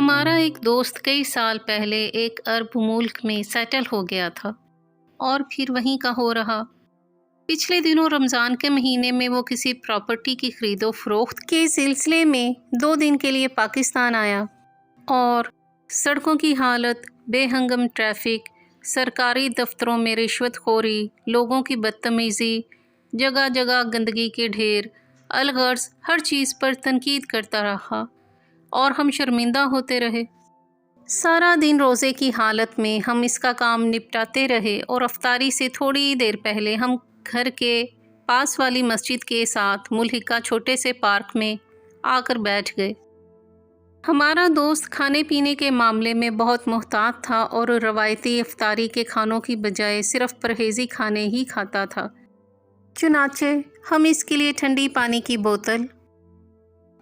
ہمارا ایک دوست کئی سال پہلے ایک عرب ملک میں سیٹل ہو گیا تھا اور پھر وہیں کا ہو رہا۔ پچھلے دنوں رمضان کے مہینے میں وہ کسی پراپرٹی کی خرید و فروخت کے سلسلے میں 2 دن کے لیے پاکستان آیا اور سڑکوں کی حالت، بے ہنگم ٹریفک، سرکاری دفتروں میں رشوت خوری، لوگوں کی بدتمیزی، جگہ جگہ گندگی کے ڈھیر، الغرض ہر چیز پر تنقید کرتا رہا اور ہم شرمندہ ہوتے رہے۔ سارا دن روزے کی حالت میں ہم اس کا کام نپٹاتے رہے اور افطاری سے تھوڑی دیر پہلے ہم گھر کے پاس والی مسجد کے ساتھ ملحقہ چھوٹے سے پارک میں آ کر بیٹھ گئے۔ ہمارا دوست کھانے پینے کے معاملے میں بہت محتاط تھا اور روایتی افطاری کے کھانوں کی بجائے صرف پرہیزی کھانے ہی کھاتا تھا۔ چنانچہ ہم اس کے لیے ٹھنڈی پانی کی بوتل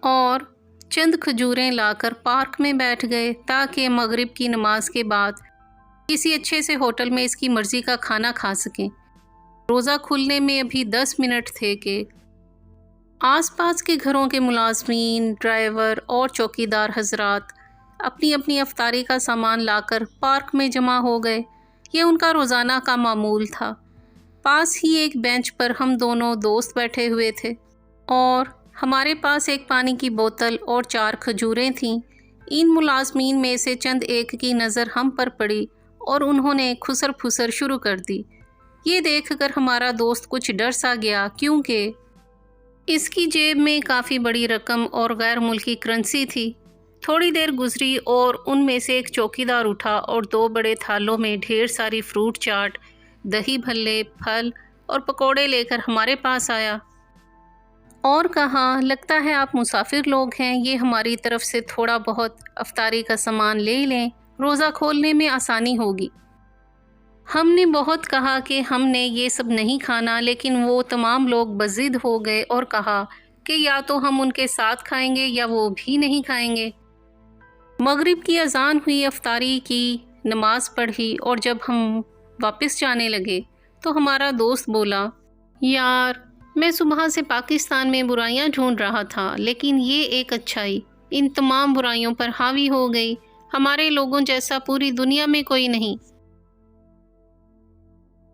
اور چند کھجوریں لا کر پارک میں بیٹھ گئے تاکہ مغرب کی نماز کے بعد کسی اچھے سے ہوٹل میں اس کی مرضی کا کھانا کھا سکیں۔ روزہ کھلنے میں ابھی 10 منٹ تھے کہ آس پاس کے گھروں کے ملازمین، ڈرائیور اور چوکیدار حضرات اپنی اپنی افطاری کا سامان لا کر پارک میں جمع ہو گئے۔ یہ ان کا روزانہ کا معمول تھا۔ پاس ہی ایک بینچ پر ہم دونوں دوست بیٹھے ہوئے تھے اور ہمارے پاس ایک پانی کی بوتل اور 4 کھجوریں تھیں۔ ان ملازمین میں سے چند ایک کی نظر ہم پر پڑی اور انہوں نے کھسر پھسر شروع کر دی۔ یہ دیکھ کر ہمارا دوست کچھ ڈر سا گیا کیونکہ اس کی جیب میں کافی بڑی رقم اور غیر ملکی کرنسی تھی۔ تھوڑی دیر گزری اور ان میں سے ایک چوکیدار اٹھا اور 2 بڑے تھالوں میں ڈھیر ساری فروٹ چاٹ، دہی بھلے، پھل اور پکوڑے لے کر ہمارے پاس آیا اور کہا، لگتا ہے آپ مسافر لوگ ہیں، یہ ہماری طرف سے تھوڑا بہت افطاری کا سامان لے لیں، روزہ کھولنے میں آسانی ہوگی۔ ہم نے بہت کہا کہ ہم نے یہ سب نہیں کھانا، لیکن وہ تمام لوگ بضد ہو گئے اور کہا کہ یا تو ہم ان کے ساتھ کھائیں گے یا وہ بھی نہیں کھائیں گے۔ مغرب کی اذان ہوئی، افطاری کی نماز پڑھی اور جب ہم واپس جانے لگے تو ہمارا دوست بولا، یار میں صبح سے پاکستان میں برائیاں ڈھونڈ رہا تھا لیکن یہ ایک اچھائی ان تمام برائیوں پر حاوی ہو گئی۔ ہمارے لوگوں جیسا پوری دنیا میں کوئی نہیں۔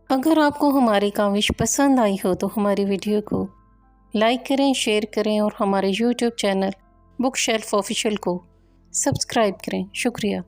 اگر آپ کو ہماری کاوش پسند آئی ہو تو ہماری ویڈیو کو لائک کریں، شیئر کریں اور ہمارے YouTube channel book shelf official کو سبسکرائب کریں۔ شکریہ۔